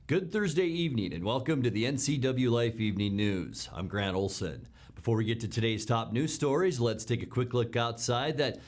Good Thursday evening and welcome to the NCWLIFE Evening News. I'm Grant Olson. Before we get to today's top news stories, let's take a quick look outside that,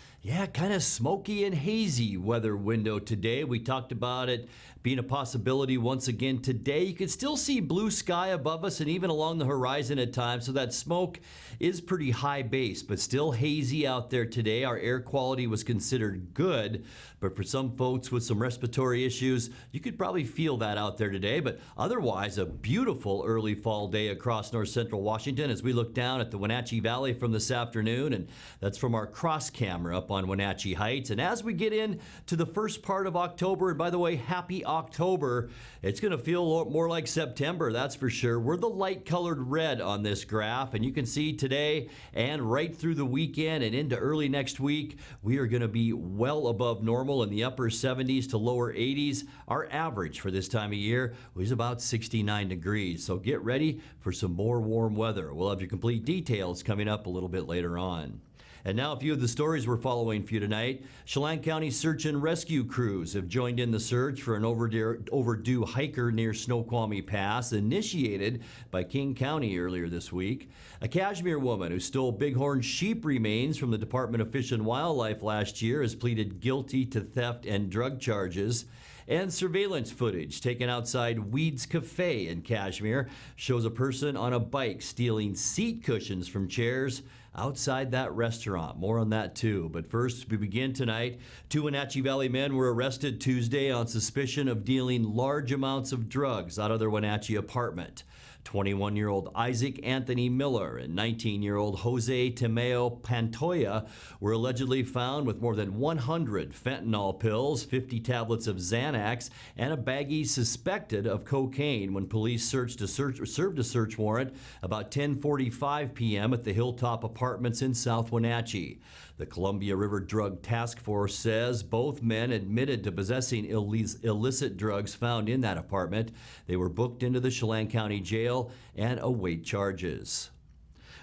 kind of smoky and hazy weather window today. We talked about it being a possibility once again today. You can still see blue sky above us and even along the horizon at times, so that smoke is pretty high base, but still hazy out there today. Our air quality was considered good, but for some folks with some respiratory issues, you could probably feel that out there today. But otherwise, a beautiful early fall day across north central Washington as we look down at the Wenatchee Valley from this afternoon, and that's from our cross camera up on Wenatchee Heights. And as we get in to the first part of October, and by the way, happy October, it's going to feel more like September, that's for sure. We're the light colored red on this graph, and you can see today and right through the weekend and into early next week, we are going to be well above normal in the upper 70s to lower 80s. Our average for this time of year was about 69 degrees, so get ready for some more warm weather. We'll have your complete details coming up a little bit later on. And now a few of the stories we're following for you tonight. Chelan County search and rescue crews have joined in the search for an overdue hiker near Snoqualmie Pass, initiated by King County earlier this week. A Kashmir woman who stole bighorn sheep remains from the Department of Fish and Wildlife last year has pleaded guilty to theft and drug charges. And surveillance footage taken outside Weeds Cafe in Kashmir shows a person on a bike stealing seat cushions from chairs outside that restaurant. More on that too. But first, we begin tonight. 2 Wenatchee Valley men were arrested Tuesday on suspicion of dealing large amounts of drugs out of their Wenatchee apartment. 21-year-old Isaac Anthony Miller and 19-year-old Jose Timeo Pantoya were allegedly found with more than 100 fentanyl pills, 50 tablets of Xanax, and a baggie suspected of cocaine when police served a search warrant about 10:45 p.m. at the Hilltop Apartments in South Wenatchee. The Columbia River Drug Task Force says both men admitted to possessing illicit drugs found in that apartment. They were booked into the Chelan County Jail and await charges.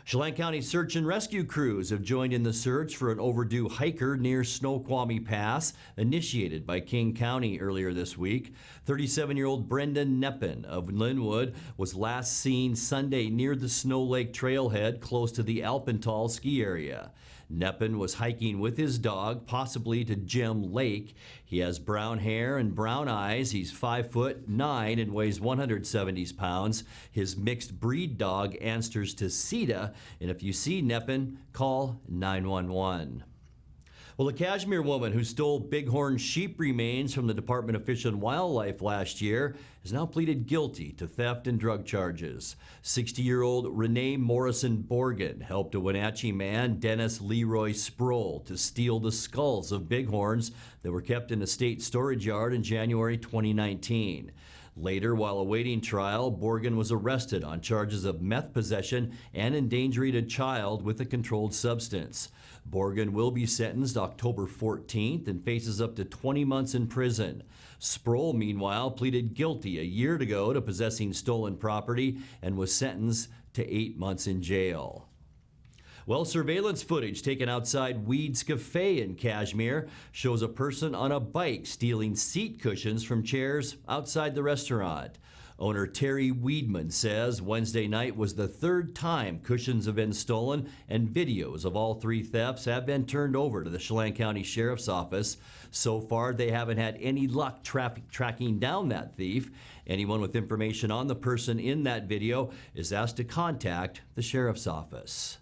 Chelan County search and rescue crews have joined in the search for an overdue hiker near Snoqualmie Pass, initiated by King County earlier this week. 37-year-old Brendan Neppen of Linwood was last seen Sunday near the Snow Lake trailhead close to the Alpental ski area. Neppen was hiking with his dog, possibly to Gem Lake. He has brown hair and brown eyes. He's 5'9" and weighs 170 pounds. His mixed breed dog answers to Sita, and if you see Neppen, call 911. Well, a Kashmir woman who stole bighorn sheep remains from the Department of Fish and Wildlife last year has now pleaded guilty to theft and drug charges. 60-year-old Renee Morrison Borgen helped a Wenatchee man, Dennis Leroy Sproul, to steal the skulls of bighorns that were kept in a state storage yard in January 2019. Later, while awaiting trial, Borgen was arrested on charges of meth possession and endangering a child with a controlled substance. Borgen will be sentenced October 14th and faces up to 20 months in prison. Sproul, meanwhile, pleaded guilty a year ago to possessing stolen property and was sentenced to 8 months in jail. Well, surveillance footage taken outside Weeds Cafe in Kashmir shows a person on a bike stealing seat cushions from chairs outside the restaurant. Owner Terry Weedman says Wednesday night was the third time cushions have been stolen, and videos of all 3 thefts have been turned over to the Chelan County Sheriff's Office. So far, they haven't had any luck tracking down that thief. Anyone with information on the person in that video is asked to contact the Sheriff's Office.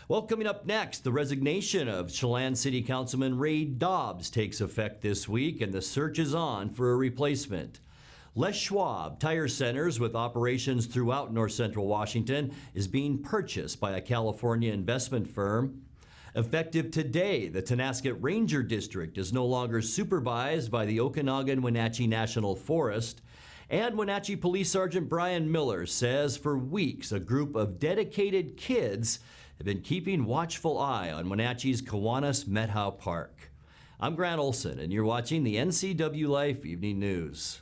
Well, coming up next, the resignation of Chelan City Councilman Ray Dobbs takes effect this week, and the search is on for a replacement. Les Schwab Tire Centers, with operations throughout north central Washington, is being purchased by a California investment firm. Effective today, the Tonasket Ranger District is no longer supervised by the Okanagan-Wenatchee National Forest. And Wenatchee Police Sergeant Brian Miller says for weeks a group of dedicated kids have been keeping watchful eye on Wenatchee's Kiwanis-Methow Park. I'm Grant Olson, and you're watching the NCWLIFE Evening News.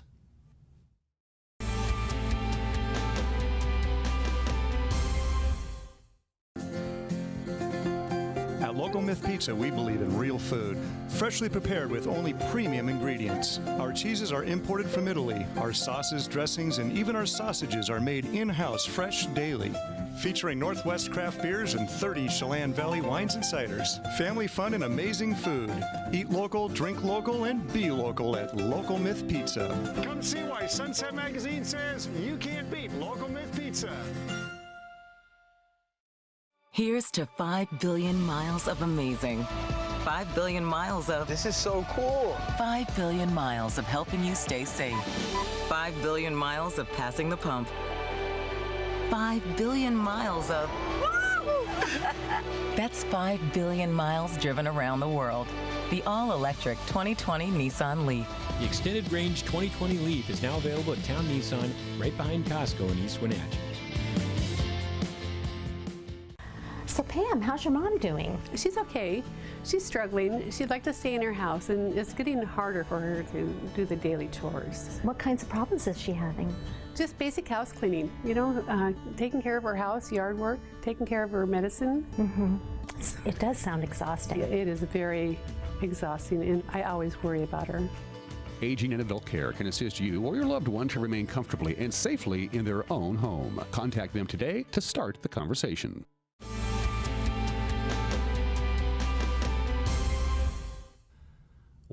Local Myth Pizza, we believe in real food, freshly prepared with only premium ingredients. Our cheeses are imported from Italy. Our sauces, dressings, and even our sausages are made in-house fresh daily. Featuring Northwest craft beers and 30 Chelan Valley wines and ciders. Family fun and amazing food. Eat local, drink local, and be local at Local Myth Pizza. Come see why Sunset Magazine says you can't beat Local Myth Pizza. Here's to 5 billion miles of amazing. 5 billion miles of... This is so cool. 5 billion miles of helping you stay safe. 5 billion miles of passing the pump. 5 billion miles of... That's 5 billion miles driven around the world. The all-electric 2020 Nissan Leaf. The extended range 2020 Leaf is now available at Town Nissan, right behind Costco in East Wenatchee. So Pam, how's your mom doing? She's okay. She's struggling. She'd like to stay in her house, and it's getting harder for her to do the daily chores. What kinds of problems is she having? Just basic house cleaning, you know, taking care of her house, yard work, taking care of her medicine. Mm-hmm. It does sound exhausting. It is very exhausting, and I always worry about her. Aging and Adult Care can assist you or your loved one to remain comfortably and safely in their own home. Contact them today to start the conversation.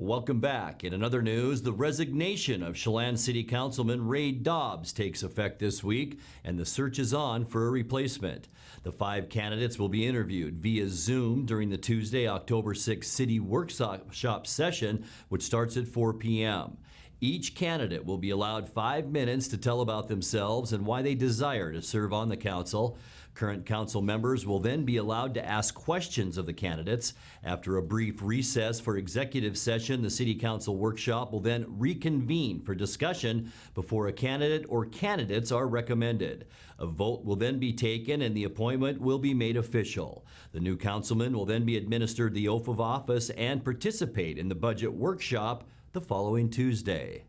Welcome back. In another news, the resignation of Chelan City Councilman Ray Dobbs takes effect this week, and the search is on for a replacement. The 5 candidates will be interviewed via Zoom during the Tuesday, October 6th City Workshop session, which starts at 4 p.m. Each candidate will be allowed 5 minutes to tell about themselves and why they desire to serve on the council. Current council members will then be allowed to ask questions of the candidates. After a brief recess for executive session, the City Council workshop will then reconvene for discussion before a candidate or candidates are recommended. A vote will then be taken and the appointment will be made official. The new councilman will then be administered the oath of office and participate in the budget workshop the following Tuesday.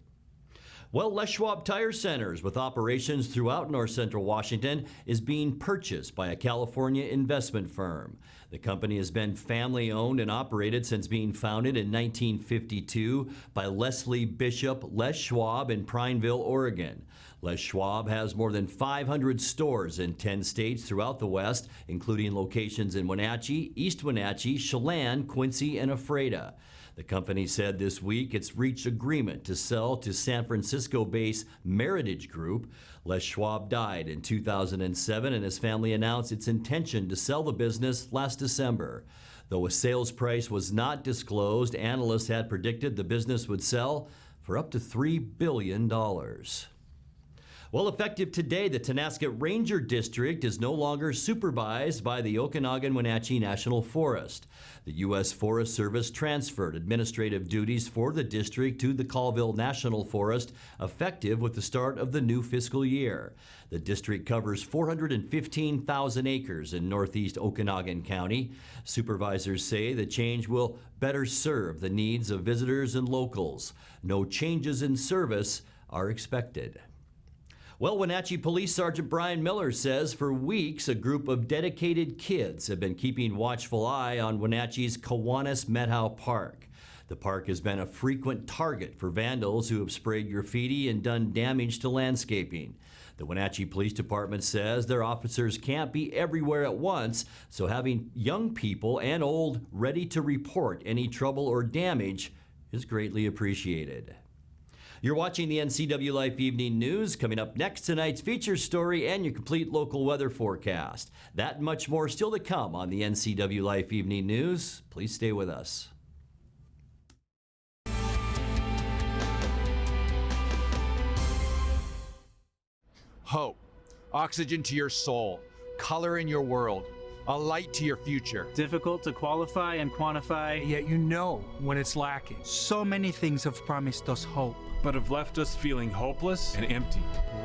Well, Les Schwab Tire Centers, with operations throughout north central Washington, is being purchased by a California investment firm. The company has been family-owned and operated since being founded in 1952 by Leslie Bishop Les Schwab in Prineville, Oregon. Les Schwab has more than 500 stores in 10 states throughout the West, including locations in Wenatchee, East Wenatchee, Chelan, Quincy, and Ephrata. The company said this week it's reached agreement to sell to San Francisco-based Meritage Group. Les Schwab died in 2007, and his family announced its intention to sell the business last December. Though a sales price was not disclosed, analysts had predicted the business would sell for up to $3 billion. Well, effective today, the Tonasket Ranger District is no longer supervised by the Okanagan-Wenatchee National Forest. The U.S. Forest Service transferred administrative duties for the district to the Colville National Forest, effective with the start of the new fiscal year. The district covers 415,000 acres in northeast Okanagan County. Supervisors say the change will better serve the needs of visitors and locals. No changes in service are expected. Well, Wenatchee Police Sergeant Brian Miller says for weeks a group of dedicated kids have been keeping watchful eye on Wenatchee's Kiwanis Methow Park. The park has been a frequent target for vandals who have sprayed graffiti and done damage to landscaping. The Wenatchee Police Department says their officers can't be everywhere at once, so having young people and old ready to report any trouble or damage is greatly appreciated. You're watching the NCWLIFE Evening News. Coming up next, tonight's feature story and your complete local weather forecast. That and much more still to come on the NCWLIFE Evening News. Please stay with us. Hope, oxygen to your soul, color in your world, a light to your future. Difficult to qualify and quantify, yet you know when it's lacking. So many things have promised us hope. but have left us feeling hopeless and empty.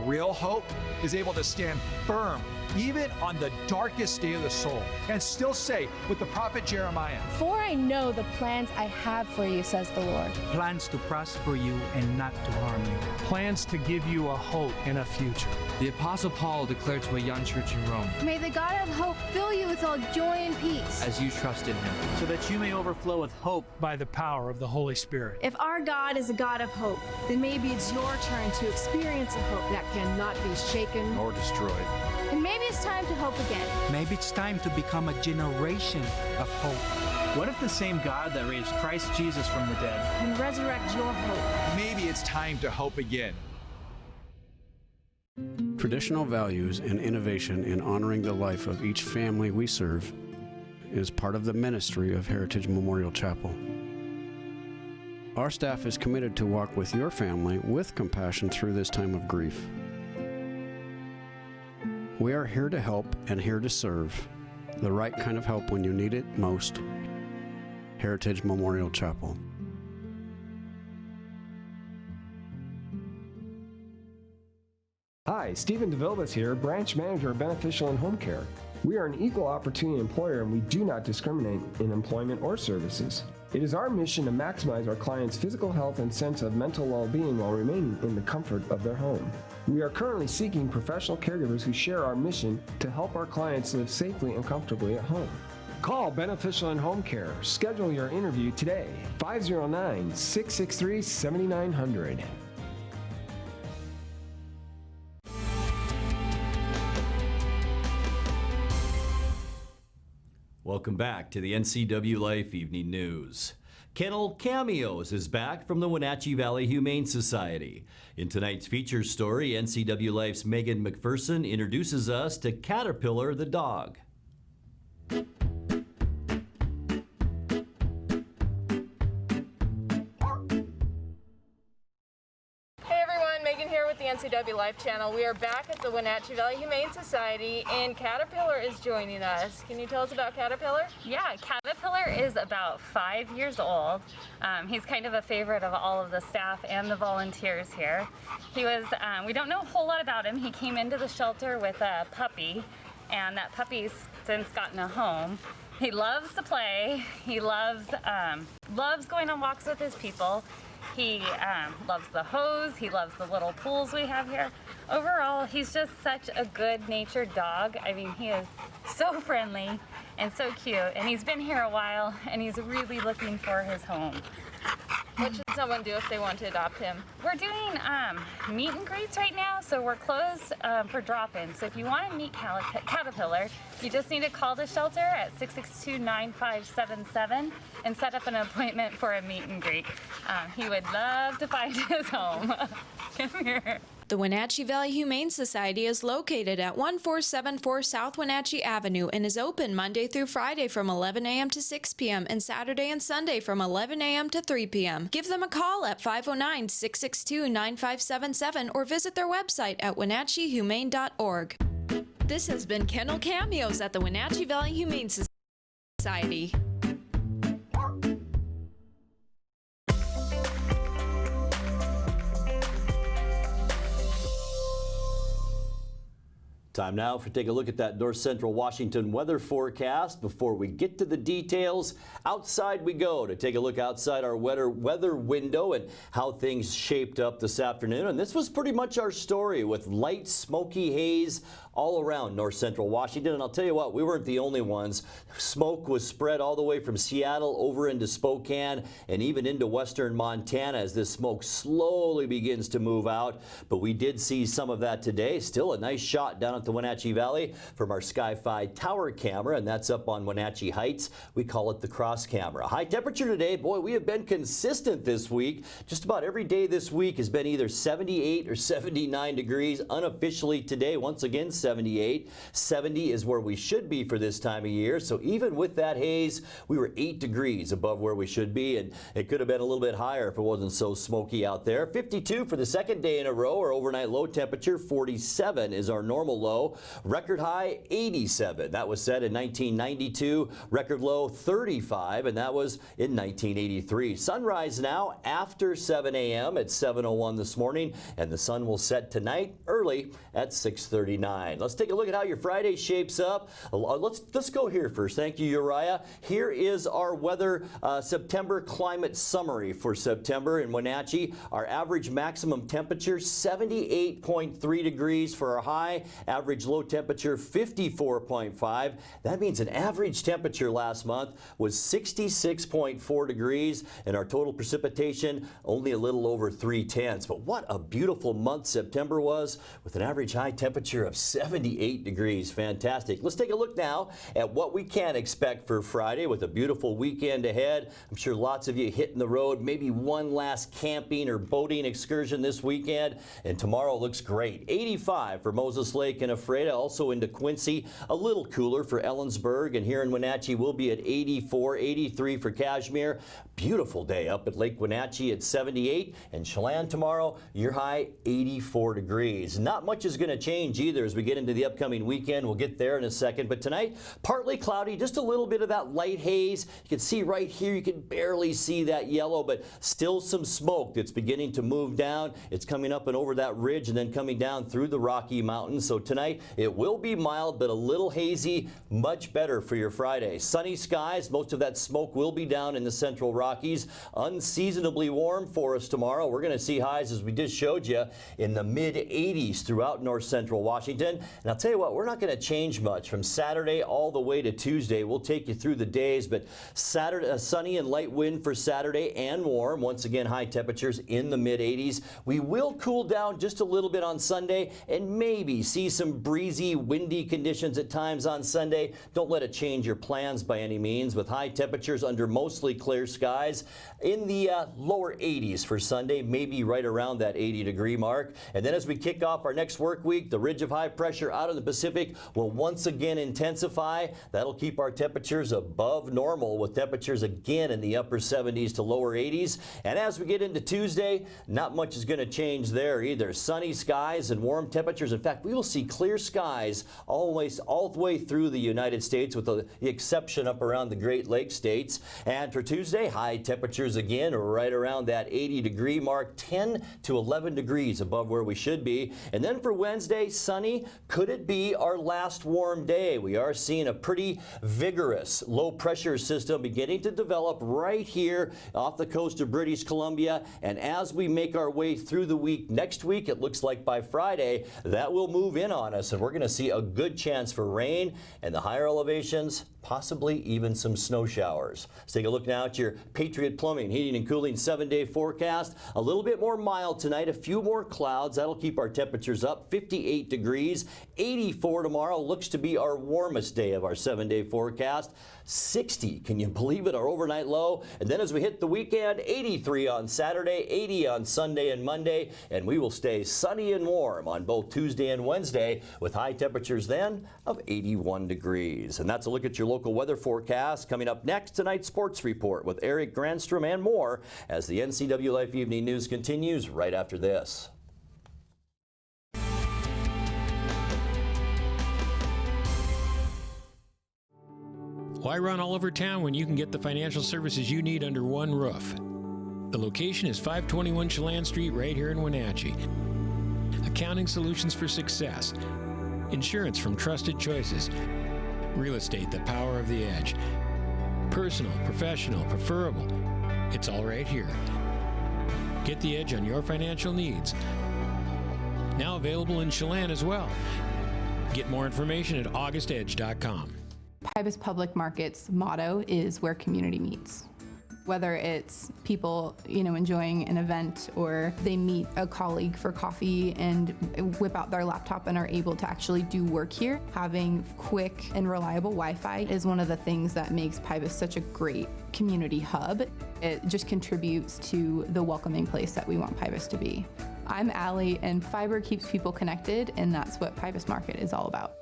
Real hope is able to stand firm even on the darkest day of the soul and still say with the prophet Jeremiah, "For I know the plans I have for you, says the Lord. Plans to prosper you and not to harm you. Plans to give you a hope and a future." The Apostle Paul declared to a young church in Rome, "May the God of hope fill you with all joy and peace, as you trust in him, so that you may overflow with hope by the power of the Holy Spirit." If our God is a God of hope, then maybe it's your turn to experience a hope that cannot be shaken or destroyed. And maybe it's time to hope again. Maybe it's time to become a generation of hope. What if the same God that raised Christ Jesus from the dead can resurrect your hope? Maybe it's time to hope again. Traditional values and innovation in honoring the life of each family we serve is part of the ministry of Heritage Memorial Chapel. Our staff is committed to walk with your family with compassion through this time of grief. We are here to help and here to serve, the right kind of help when you need it most. Heritage Memorial Chapel. Hi, Stephen DeVilbiss here, Branch Manager of Beneficial and Home Care. We are an equal opportunity employer and we do not discriminate in employment or services. It is our mission to maximize our clients' physical health and sense of mental well-being while remaining in the comfort of their home. We are currently seeking professional caregivers who share our mission to help our clients live safely and comfortably at home. Call Beneficial and Home Care. Schedule your interview today. 509-663-7900. Welcome back to the NCWLIFE Evening News. Kennel Cameos is back from the Wenatchee Valley Humane Society. In tonight's feature story, NCWLIFE's Megan McPherson introduces us to Caterpillar the dog. NCWLIFE channel. We are back at the Wenatchee Valley Humane Society and Caterpillar is joining us. Can you tell us about Caterpillar? Yeah, Caterpillar is about 5 years old. He's kind of a favorite of all of the staff and the volunteers here. He was, we don't know a whole lot about him. He came into the shelter with a puppy and that puppy's since gotten a home. He loves to play. He loves going on walks with his people. He loves the hose. He loves the little pools we have here. Overall, he's just such a good-natured dog. I mean, he is so friendly and so cute. And he's been here a while, and he's really looking for his home. What should someone do if they want to adopt him? We're doing meet and greets right now, so we're closed for drop-ins. So if you want to meet Caterpillar, you just need to call the shelter at 662-9577 and set up an appointment for a meet and greet. He would love to find his home. Come here. The Wenatchee Valley Humane Society is located at 1474 South Wenatchee Avenue and is open Monday through Friday from 11 a.m. to 6 p.m. and Saturday and Sunday from 11 a.m. to 3 p.m. Give them a call at 509-662-9577 or visit their website at wenatcheehumane.org. This has been Kennel Cameos at the Wenatchee Valley Humane Society. Time now for take a look at that north central Washington weather forecast. Before we get to the details, outside we go to take a look outside our weather window and how things shaped up this afternoon. And this was pretty much our story with light smoky haze all around north central Washington. And I'll tell you what, we weren't the only ones. Smoke was spread all the way from Seattle over into Spokane and even into western Montana as this smoke slowly begins to move out. But we did see some of that today. Still a nice shot down at the Wenatchee Valley from our Sky-Fi tower camera, and that's up on Wenatchee Heights. We call it the cross camera. High temperature today, boy, we have been consistent this week. Just about every day this week has been either 78 or 79 degrees. Unofficially today, once again, 78. 70 is where we should be for this time of year. So even with that haze, we were 8 degrees above where we should be, and it could have been a little bit higher if it wasn't so smoky out there. 52 for the second day in a row. Our overnight low temperature, 47 is our normal low. low. Record high 87. That was set in 1992. Record low 35, and that was in 1983. Sunrise now after 7 a.m. at 7:01 this morning, and the sun will set tonight early at 6:39. Let's take a look at how your Friday shapes up. Let's go here first. Thank you, Uriah. Here is our weather September climate summary for September in Wenatchee. Our average maximum temperature 78.3 degrees for our high. Average low temperature 54.5. That means an average temperature last month was 66.4 degrees, and our total precipitation only a little over 3/10. But what a beautiful month September was, with an average high temperature of 78 degrees. Fantastic. Let's take a look now at what we can expect for Friday with a beautiful weekend ahead. I'm sure lots of you hitting the road, maybe one last camping or boating excursion this weekend, and tomorrow looks great. 85 for Moses Lake and Ephrata, also into Quincy. A little cooler for Ellensburg, and here in Wenatchee we'll be at 84, 83 for Cashmere. Beautiful day up at Lake Wenatchee at 78, and Chelan tomorrow, your high 84 degrees. Not much is going to change either as we get into the upcoming weekend. We'll get there in a second, but tonight partly cloudy, just a little bit of that light haze. You can see right here, you can barely see that yellow, but still some smoke that's beginning to move down. It's coming up and over that ridge and then coming down through the Rocky Mountains. So tonight it will be mild but a little hazy, much better for your Friday. Sunny skies, most of that smoke will be down in the central Rockies. Unseasonably warm for us tomorrow. We're going to see highs, as we just showed you, in the mid-80s throughout north central Washington. And I'll tell you what, we're not going to change much from Saturday all the way to Tuesday. We'll take you through the days, but Saturday, sunny and light wind for Saturday and warm. Once again, high temperatures in the mid-80s. We will cool down just a little bit on Sunday and maybe see some breezy, windy conditions at times on Sunday. Don't let it change your plans by any means, with high temperatures under mostly clear skies in the lower 80s for Sunday, maybe right around that 80-degree mark. And then as we kick off our next work week, the ridge of high pressure out of the Pacific will once again intensify. That'll keep our temperatures above normal, with temperatures again in the upper 70s to lower 80s. And as we get into Tuesday, not much is going to change there either. Sunny skies and warm temperatures. In fact, we will see clear skies all the way through the United States, with the exception up around the Great Lakes states. And for Tuesday, high temperatures again right around that 80-degree mark, 10 to 11 degrees above where we should be. And then for Wednesday, sunny. Could it be our last warm day? We are seeing a pretty vigorous low pressure system beginning to develop right here off the coast of British Columbia. And as we make our way through the week, next week, it looks like by Friday, that will move in on us, and we're going to see a good chance for rain, and the higher elevations, possibly even some snow showers. Let's take a look now at your Patriot Plumbing, Heating and Cooling 7-day forecast. A little bit more mild tonight, a few more clouds. That'll keep our temperatures up, 58 degrees. 84 tomorrow, looks to be our warmest day of our 7-day forecast. 60, can you believe it, our overnight low? And then as we hit the weekend, 83 on Saturday, 80 on Sunday and Monday, and we will stay sunny and warm on both Tuesday and Wednesday, with high temperatures then of 81 degrees. And that's a look at your local weather forecast. Coming up next, tonight's sports report with Eric Granstrom and more, as the NCWLIFE Evening News continues right after this. Why run all over town when you can get the financial services you need under one roof? The location is 521 Chelan Street right here in Wenatchee. Accounting solutions for success. Insurance from trusted choices. Real estate, the power of the edge. Personal, professional, preferable. It's all right here. Get the edge on your financial needs. Now available in Chelan as well. Get more information at augustedge.com. Pybus Public Market's motto is where community meets. Whether it's people, enjoying an event, or they meet a colleague for coffee and whip out their laptop and are able to actually do work here, having quick and reliable Wi-Fi is one of the things that makes Pybus such a great community hub. It just contributes to the welcoming place that we want Pybus to be. I'm Allie, and fiber keeps people connected, and that's what Pybus Market is all about.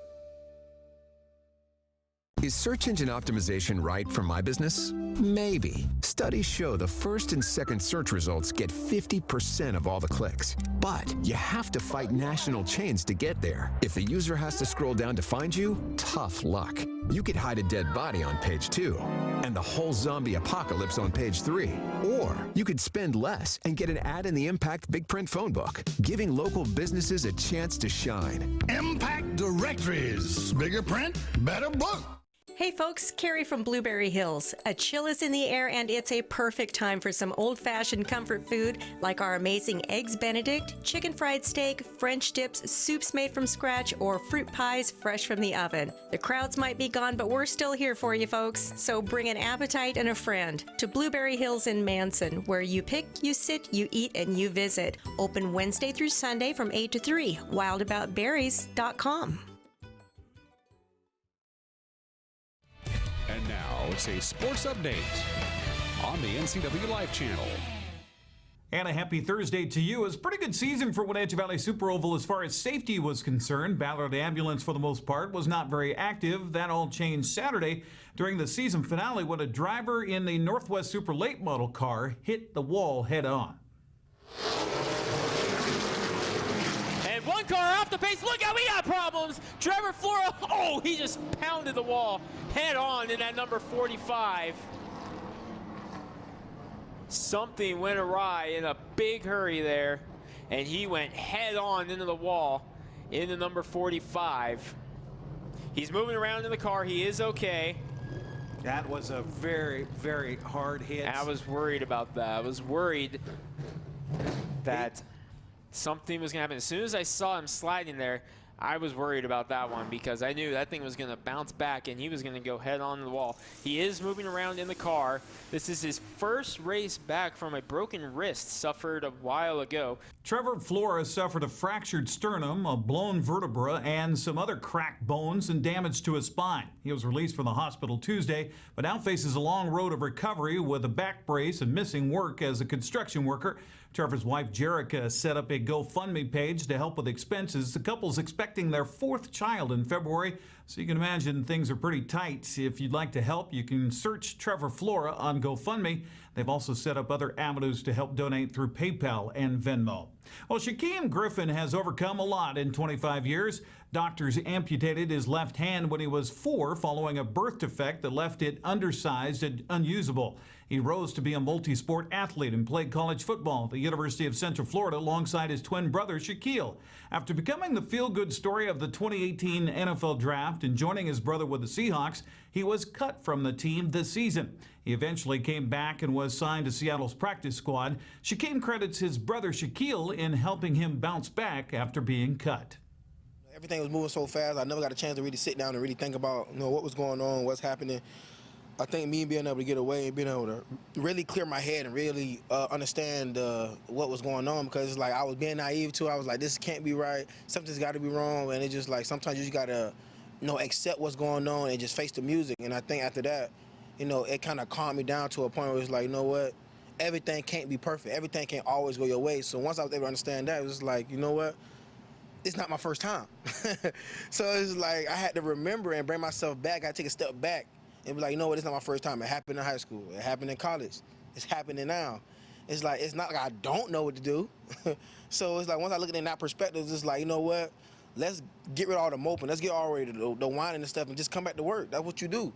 Is search engine optimization right for my business? Maybe. Studies show the first and second search results get 50% of all the clicks. But you have to fight national chains to get there. If the user has to scroll down to find you, tough luck. You could hide a dead body on page 2 and the whole zombie apocalypse on page 3. Or you could spend less and get an ad in the Impact Big Print phone book, giving local businesses a chance to shine. Impact Directories. Bigger print, better book. Hey folks, Carrie from Blueberry Hills. A chill is in the air and it's a perfect time for some old-fashioned comfort food like our amazing Eggs Benedict, chicken fried steak, French dips, soups made from scratch, or fruit pies fresh from the oven. The crowds might be gone, but we're still here for you folks, so bring an appetite and a friend to Blueberry Hills in Manson, where you pick, you sit, you eat, and you visit. Open Wednesday through Sunday from 8 to 3. wildaboutberries.com. And now it's a sports update on the NCWLIFE channel. And a happy Thursday to you. It was a pretty good season for Wenatchee Valley Super Oval as far as safety was concerned. Ballard Ambulance, for the most part, was not very active. That all changed Saturday during the season finale when a driver in the Northwest Super Late Model car hit the wall head on. And one car off the pace. Look out, we got problems. Trevor Flora, oh, he just pounded the wall head on in that number 45. Something went awry in a big hurry there, and he went head on into the wall in the number 45. He's moving around in the car. He is okay. That was a very, very hard hit. I was worried about that. I was worried that something was going to happen. As soon as I saw him sliding there, I was worried about that one because I knew that thing was going to bounce back and he was going to go head on the wall. He is moving around in the car. This is his first race back from a broken wrist suffered a while ago. Trevor Flora suffered a fractured sternum, a blown vertebra, and some other cracked bones and damage to his spine. He was released from the hospital Tuesday, but now faces a long road of recovery with a back brace and missing work as a construction worker. Trevor's wife, Jerica, set up a GoFundMe page to help with expenses. The couple's expecting their 4th child in February, so you can imagine things are pretty tight. If you'd like to help, you can search Trevor Flora on GoFundMe. They've also set up other avenues to help donate through PayPal and Venmo. Well, Shaquem Griffin has overcome a lot in 25 years. Doctors amputated his left hand when he was 4 following a birth defect that left it undersized and unusable. He rose to be a multi-sport athlete and played college football at the University of Central Florida alongside his twin brother, Shaquille. After becoming the feel-good story of the 2018 NFL Draft and joining his brother with the Seahawks, he was cut from the team this season. He eventually came back and was signed to Seattle's practice squad. Shaquem credits his brother Shaquille in helping him bounce back after being cut. Everything was moving so fast, I never got a chance to really sit down and really think about what was going on, what's happening. I think me being able to get away and being able to really clear my head and really understand what was going on, because it's like I was being naive too. I was like, this can't be right. Something's got to be wrong. And it's just like sometimes you just got to accept what's going on and just face the music. And I think after that, it kind of calmed me down to a point where it's like, you know what? Everything can't be perfect. Everything can't always go your way. So once I was able to understand that, it was like, you know what? It's not my first time. So it's like I had to remember and bring myself back. I had to take a step back and be like, you know what, it's not my first time. It happened in high school. It happened in college. It's happening now. It's like, it's not like I don't know what to do. So it's like, once I look at it in that perspective, it's like, you know what, let's get rid of all the moping. Let's get all rid of the whining and stuff and just come back to work. That's what you do.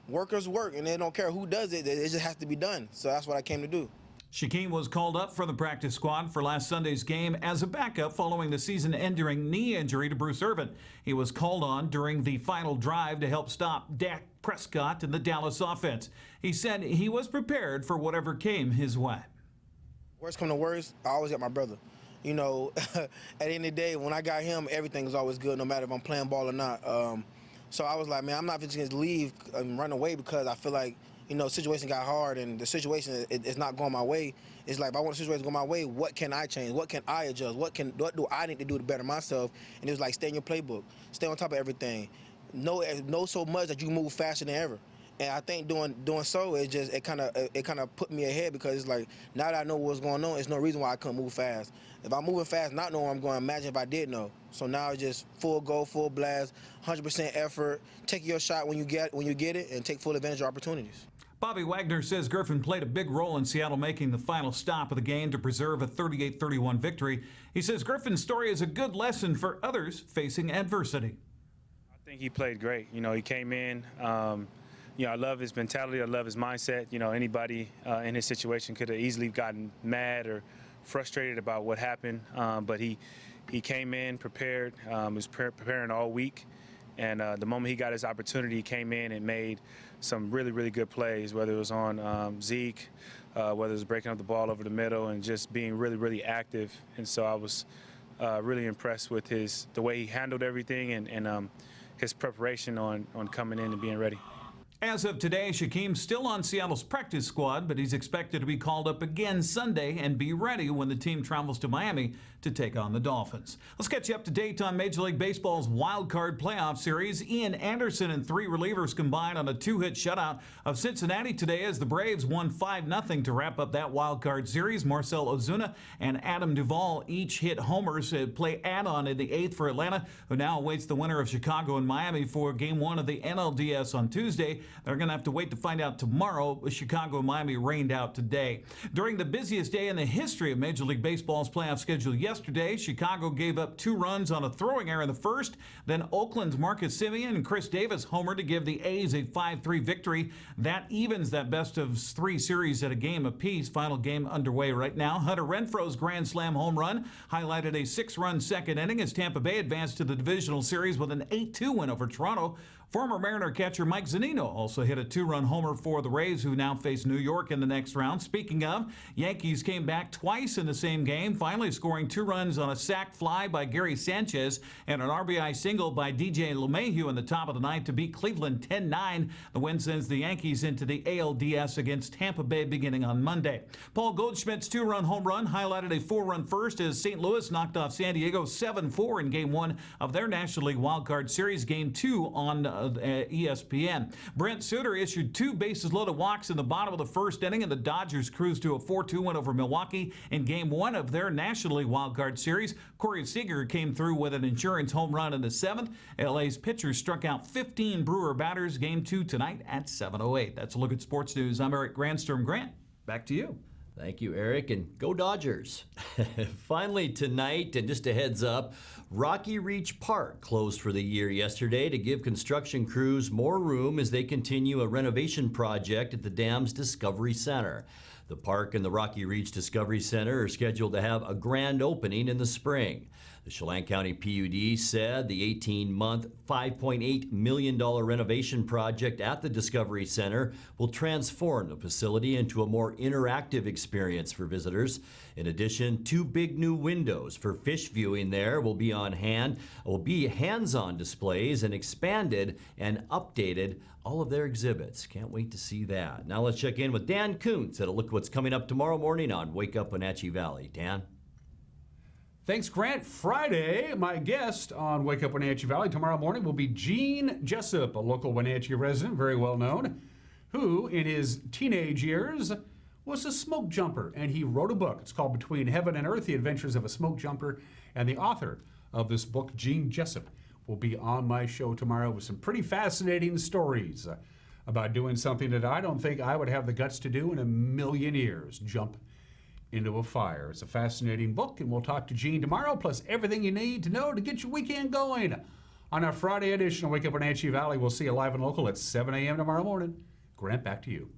Workers work, and they don't care who does it. It just has to be done. So that's what I came to do. Shaquem was called up from the practice squad for last Sunday's game as a backup following the season-ending knee injury to Bruce Irvin. He was called on during the final drive to help stop Dak Prescott and the Dallas offense. He said he was prepared for whatever came his way. Worst come to worst, I always got my brother. At the end of the day, when I got him, everything was always good, no matter if I'm playing ball or not. So I was like, man, I'm not just going to leave and run away because I feel like, the situation got hard and the situation is not going my way. It's like, if I want the situation to go my way, what can I change? What can I adjust? What do I need to do to better myself? And it was like, stay in your playbook. Stay on top of everything. Know so much that you move faster than ever. And I think doing so, it kind of put me ahead, because it's like, now that I know what's going on, there's no reason why I couldn't move fast. If I'm moving fast, not knowing where I'm going, imagine if I did know. So now it's just full go, full blast, 100% effort. Take your shot when you get it, and take full advantage of opportunities. Bobby Wagner says Griffin played a big role in Seattle making the final stop of the game to preserve a 38-31 victory. He says Griffin's story is a good lesson for others facing adversity. I think he played great. He came in. I love his mentality. I love his mindset. Anybody in his situation could have easily gotten mad or frustrated about what happened, but he came in prepared. He was preparing all week, and the moment he got his opportunity, he came in and made some really, really good plays, whether it was on Zeke, whether it was breaking up the ball over the middle, and just being really, really active. And so I was really impressed with the way he handled everything and his preparation on coming in and being ready. As of today, Shaquem's still on Seattle's practice squad, but he's expected to be called up again Sunday and be ready when the team travels to Miami to take on the Dolphins. Let's get you up to date on Major League Baseball's wild card playoff series. Ian Anderson and three relievers combined on a two-hit shutout of Cincinnati today as the Braves won 5-0 to wrap up that wild card series. Marcell Ozuna and Adam Duvall each hit homers. Play add-on in the 8th for Atlanta, who now awaits the winner of Chicago and Miami for Game 1 of the NLDS on Tuesday. They're going to have to wait to find out tomorrow. Chicago and Miami rained out today. During the busiest day in the history of Major League Baseball's playoff schedule yesterday, Chicago gave up 2 runs on a throwing error in the first. Then Oakland's Marcus Semien and Chris Davis homered to give the A's a 5-3 victory. That evens that best-of-3 series at a game apiece. Final game underway right now. Hunter Renfroe's grand slam home run highlighted a 6-run second inning as Tampa Bay advanced to the divisional series with an 8-2 win over Toronto. Former Mariner catcher Mike Zunino also hit a 2-run homer for the Rays, who now face New York in the next round. Speaking of, Yankees came back twice in the same game, finally scoring 2 runs on a sac fly by Gary Sanchez and an RBI single by DJ LeMahieu in the top of the ninth to beat Cleveland 10-9. The win sends the Yankees into the ALDS against Tampa Bay beginning on Monday. Paul Goldschmidt's 2-run home run highlighted a 4-run first as St. Louis knocked off San Diego 7-4 in Game 1 of their National League wildcard series. Game 2 on ESPN. Brent Suter issued 2 bases-loaded walks in the bottom of the first inning, and the Dodgers cruised to a 4-2 win over Milwaukee in Game 1 of their National League wildcard series. Corey Seager came through with an insurance home run in the 7th. LA's pitchers struck out 15 Brewer batters. Game 2 tonight at 7:08. That's a look at sports news. I'm Eric Grandstrom. Grant, back to you. Thank you, Eric, and go Dodgers. Finally tonight, and just a heads up, Rocky Reach Park closed for the year yesterday to give construction crews more room as they continue a renovation project at the dam's Discovery Center. The park and the Rocky Reach Discovery Center are scheduled to have a grand opening in the spring. The Chelan County PUD said the 18-month, $5.8 million renovation project at the Discovery Center will transform the facility into a more interactive experience for visitors. In addition, 2 big new windows for fish viewing there will be hands-on displays and expanded and updated all of their exhibits. Can't wait to see that. Now let's check in with Dan Kuntz at a look at what's coming up tomorrow morning on Wake Up Wenatchee Valley. Dan? Thanks, Grant. Friday, my guest on Wake Up Wenatchee Valley tomorrow morning will be Gene Jessup, a local Wenatchee resident, very well known, who in his teenage years was a smoke jumper, and he wrote a book. It's called Between Heaven and Earth, The Adventures of a Smoke Jumper, and the author of this book, Gene Jessup, will be on my show tomorrow with some pretty fascinating stories about doing something that I don't think I would have the guts to do in a million years, jump into a fire. It's a fascinating book, and we'll talk to Gene tomorrow, plus everything you need to know to get your weekend going. On our Friday edition of Wake Up Wenatchee Valley, we'll see you live and local at 7 a.m. tomorrow morning. Grant, back to you.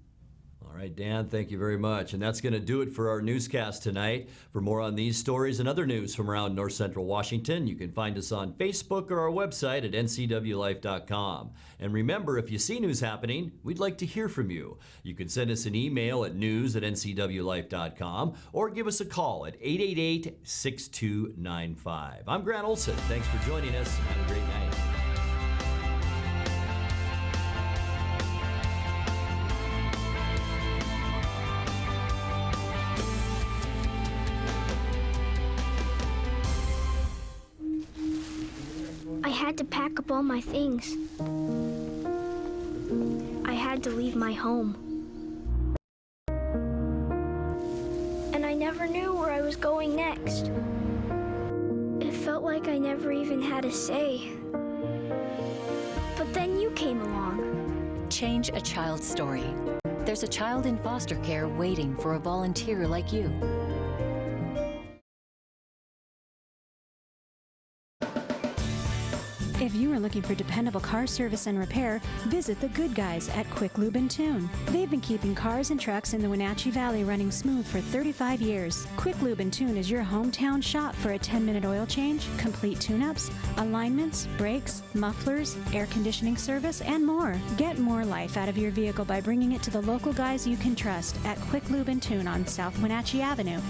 All right, Dan, thank you very much. And that's going to do it for our newscast tonight. For more on these stories and other news from around North Central Washington, you can find us on Facebook or our website at ncwlife.com. And remember, if you see news happening, we'd like to hear from you. You can send us an email at news@ncwlife.com or give us a call at 888-6295. I'm Grant Olson. Thanks for joining us. Have a great night. I had to pack up all my things. I had to leave my home. And I never knew where I was going next. It felt like I never even had a say. But then you came along. Change a child's story. There's a child in foster care waiting for a volunteer like you. If you are looking for dependable car service and repair, visit the good guys at Quick Lube and Tune. They've been keeping cars and trucks in the Wenatchee Valley running smooth for 35 years. Quick Lube and Tune is your hometown shop for a 10-minute oil change, complete tune-ups, alignments, brakes, mufflers, air conditioning service, and more. Get more life out of your vehicle by bringing it to the local guys you can trust at Quick Lube and Tune on South Wenatchee Avenue.